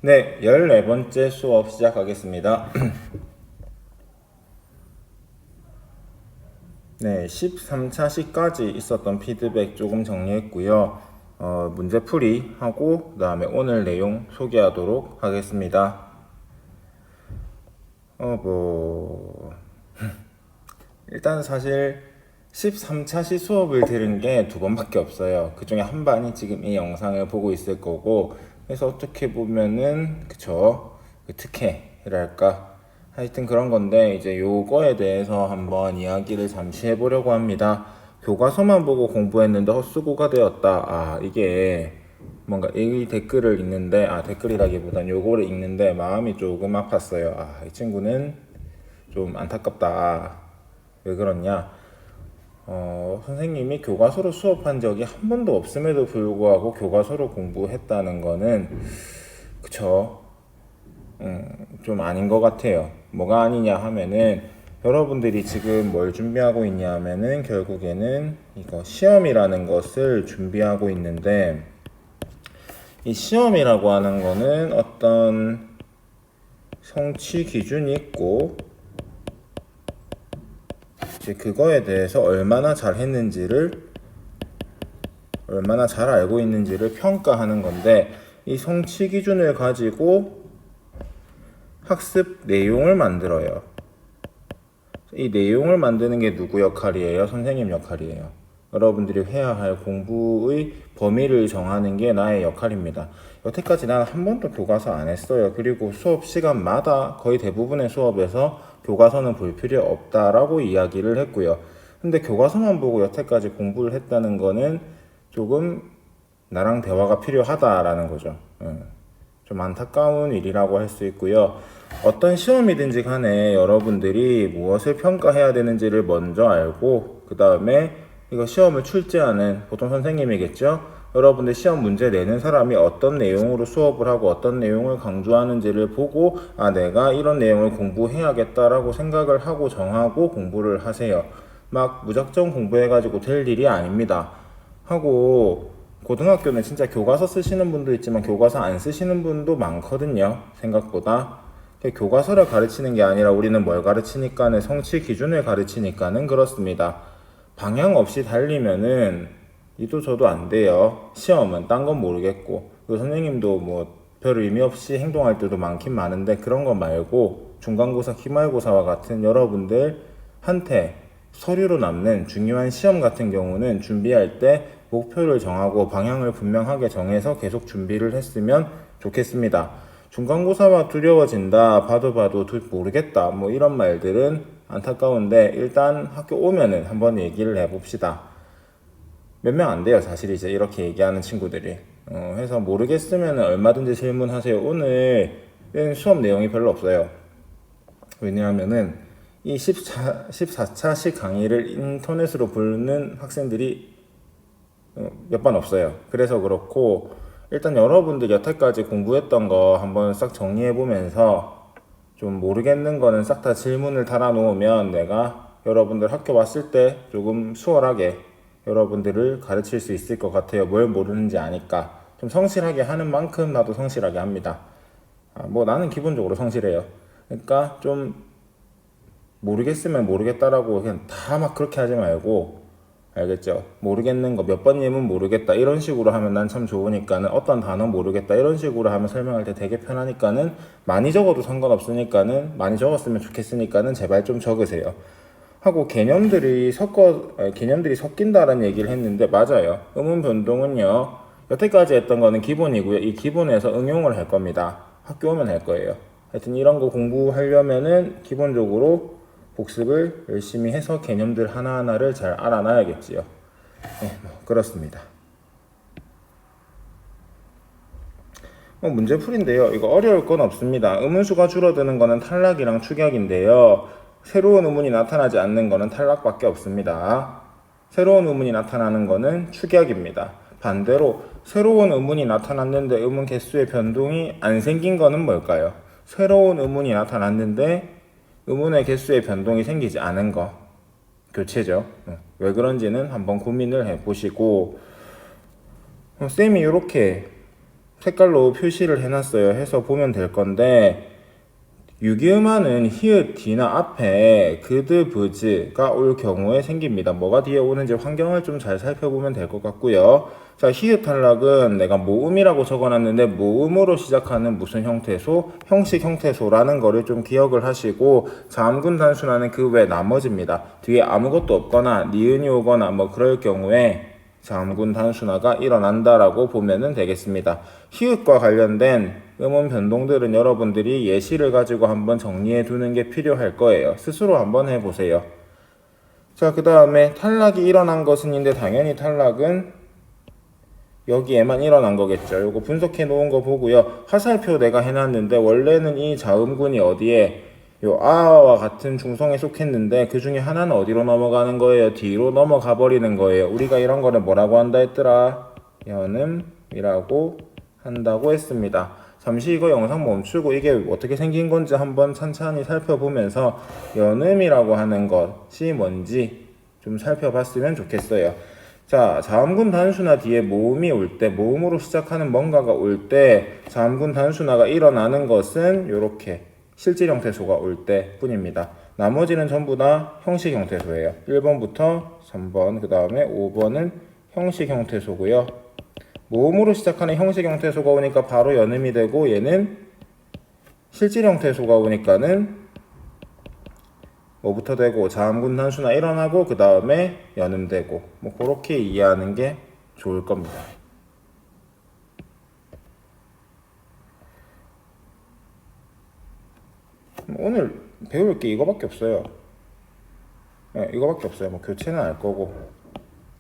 네, 14번째 수업 시작하겠습니다. 네, 13차 시까지 있었던 피드백 조금 정리했고요. 문제풀이 하고 그 다음에 오늘 내용 소개하도록 하겠습니다. 일단 사실 13차 시 수업을 들은 게 2번밖에 없어요. 그 중에 한 반이 지금 이 영상을 보고 있을 거고, 그래서 어떻게 보면은 그쵸, 그 특혜랄까, 하여튼 그런 건데 이제 요거에 대해서 한번 이야기를 잠시 해보려고 합니다. 교과서만 보고 공부했는데 헛수고가 되었다. 이게 뭔가 이 댓글을 읽는데, 댓글이라기보단 요거를 읽는데 마음이 조금 아팠어요. 이 친구는 좀 안타깝다. 왜 그러냐? 선생님이 교과서로 수업한 적이 한 번도 없음에도 불구하고 교과서로 공부했다는 거는, 그쵸? 좀 아닌 것 같아요. 뭐가 아니냐 하면은, 여러분들이 지금 뭘 준비하고 있냐 하면은, 결국에는 이거 시험이라는 것을 준비하고 있는데, 이 시험이라고 하는 거는 어떤 성취 기준이 있고, 이제 그거에 대해서 얼마나 잘 했는지를, 얼마나 잘 알고 있는지를 평가하는 건데, 이 성취 기준을 가지고 학습 내용을 만들어요. 이 내용을 만드는 게 누구 역할이에요? 선생님 역할이에요. 여러분들이 해야 할 공부의 범위를 정하는 게 나의 역할입니다. 여태까지 난 한 번도 교과서 안 했어요. 그리고 수업 시간마다 거의 대부분의 수업에서 교과서는 볼 필요 없다라고 이야기를 했고요. 근데 교과서만 보고 여태까지 공부를 했다는 거는 조금 나랑 대화가 필요하다라는 거죠. 좀 안타까운 일이라고 할 수 있고요. 어떤 시험이든지 간에 여러분들이 무엇을 평가해야 되는지를 먼저 알고, 그 다음에 이거 시험을 출제하는 보통 선생님이겠죠? 여러분들 시험 문제 내는 사람이 어떤 내용으로 수업을 하고 어떤 내용을 강조하는지를 보고, 내가 이런 내용을 공부해야겠다라고 생각을 하고 정하고 공부를 하세요. 막 무작정 공부해가지고 될 일이 아닙니다. 하고, 고등학교는 진짜 교과서 쓰시는 분도 있지만 교과서 안 쓰시는 분도 많거든요. 생각보다. 교과서를 가르치는 게 아니라 우리는 뭘 가르치니까는 성취 기준을 가르치니까는 그렇습니다. 방향 없이 달리면은 이도 저도 안 돼요. 시험은 딴 건 모르겠고, 그 선생님도 뭐 별 의미 없이 행동할 때도 많긴 많은데, 그런 거 말고 중간고사, 기말고사와 같은 여러분들한테 서류로 남는 중요한 시험 같은 경우는 준비할 때 목표를 정하고 방향을 분명하게 정해서 계속 준비를 했으면 좋겠습니다. 중간고사가 두려워진다, 봐도 모르겠다, 뭐 이런 말들은 안타까운데, 일단 학교 오면은 한번 얘기를 해봅시다. 몇 명 안 돼요, 사실 이제 이렇게 얘기하는 친구들이. 해서 모르겠으면 얼마든지 질문하세요. 오늘은 수업 내용이 별로 없어요. 왜냐하면은 이 14차식 강의를 인터넷으로 보는 학생들이 몇 번 없어요. 그래서 그렇고, 일단 여러분들 여태까지 공부했던 거 한번 싹 정리해보면서 좀 모르겠는 거는 싹 다 질문을 달아놓으면 내가 여러분들 학교 왔을 때 조금 수월하게 여러분들을 가르칠 수 있을 것 같아요. 뭘 모르는지 아니까. 좀 성실하게 하는 만큼 나도 성실하게 합니다. 뭐 나는 기본적으로 성실해요. 그러니까 좀 모르겠으면 모르겠다라고 그냥 다 막 그렇게 하지 말고, 알겠죠? 모르겠는 거 몇 번 예문 모르겠다 이런 식으로 하면 난 참 좋으니까는, 어떤 단어 모르겠다 이런 식으로 하면 설명할 때 되게 편하니까는, 많이 적어도 상관없으니까는, 많이 적었으면 좋겠으니까는 제발 좀 적으세요. 하고 개념들이 섞인다라는 얘기를 했는데, 맞아요. 음운 변동은요, 여태까지 했던 거는 기본이고요. 이 기본에서 응용을 할 겁니다. 학교 오면 할 거예요. 하여튼 이런 거 공부하려면은 기본적으로 복습을 열심히 해서 개념들 하나하나를 잘 알아놔야겠지요. 네, 그렇습니다. 문제풀인데요. 이거 어려울 건 없습니다. 음운수가 줄어드는 거는 탈락이랑 축약인데요. 새로운 음운이 나타나지 않는 거는 탈락밖에 없습니다. 새로운 음운이 나타나는 거는 축약입니다. 반대로 새로운 음운이 나타났는데 음운 개수의 변동이 안 생긴 거는 뭘까요? 새로운 음운이 나타났는데 음운의 개수의 변동이 생기지 않은 거, 교체죠. 왜 그런지는 한번 고민을 해보시고, 쌤이 이렇게 색깔로 표시를 해놨어요. 해서 보면 될 건데 유기음화는 히읗 뒤나 앞에 그드 브즈가 올 경우에 생깁니다. 뭐가 뒤에 오는지 환경을 좀 잘 살펴보면 될 것 같고요. 자, 히읗 탈락은 내가 모음이라고 적어놨는데 모음으로 시작하는 무슨 형태소? 형식 형태소라는 거를 좀 기억을 하시고 자음군 단순화는 그 외 나머지입니다. 뒤에 아무것도 없거나 니은이 오거나 뭐 그럴 경우에 자음군 단순화가 일어난다라고 보면 되겠습니다. 히읗과 관련된 음운 변동들은 여러분들이 예시를 가지고 한번 정리해 두는 게 필요할 거예요. 스스로 한번 해보세요. 자, 그 다음에 탈락이 일어난 것은인데 당연히 탈락은 여기에만 일어난 거겠죠. 요거 분석해 놓은 거 보고요. 화살표 내가 해놨는데 원래는 이 자음군이 어디에 요 아와 같은 중성에 속했는데 그 중에 하나는 어디로 넘어가는 거예요? 뒤로 넘어가 버리는 거예요. 우리가 이런 거를 뭐라고 한다 했더라? 연음이라고 한다고 했습니다. 잠시 이거 영상 멈추고 이게 어떻게 생긴 건지 한번 찬찬히 살펴보면서 연음이라고 하는 것이 뭔지 좀 살펴봤으면 좋겠어요. 자, 자음군 단순화 뒤에 모음이 올 때, 모음으로 시작하는 뭔가가 올 때 자음군 단순화가 일어나는 것은 이렇게 실질 형태소가 올 때 뿐입니다. 나머지는 전부 다 형식 형태소예요. 1번부터 3번, 그 다음에 5번은 형식 형태소고요. 모음으로 시작하는 형식 형태소가 오니까 바로 연음이 되고 얘는 실질 형태소가 오니까는 뭐부터 되고 자음군 단순화 일어나고 그 다음에 연음되고 뭐 그렇게 이해하는 게 좋을 겁니다. 오늘 배울 게 이거밖에 없어요. 네, 이거밖에 없어요. 뭐 교체는 알 거고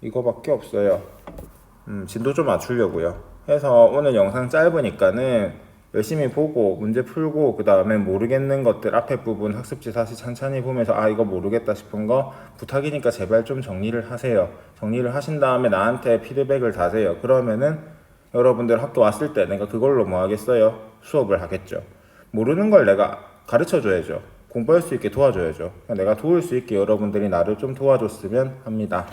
이거밖에 없어요. 진도 좀 맞추려고요. 해서 오늘 영상 짧으니까는 열심히 보고 문제 풀고 그 다음에 모르겠는 것들 앞에 부분 학습지 다시 천천히 보면서 아 이거 모르겠다 싶은 거 부탁이니까 제발 좀 정리를 하세요. 정리를 하신 다음에 나한테 피드백을 다세요. 그러면은 여러분들 학교 왔을 때 내가 그걸로 뭐 하겠어요? 수업을 하겠죠. 모르는 걸 내가 가르쳐 줘야죠. 공부할 수 있게 도와줘야죠. 내가 도울 수 있게 여러분들이 나를 좀 도와줬으면 합니다.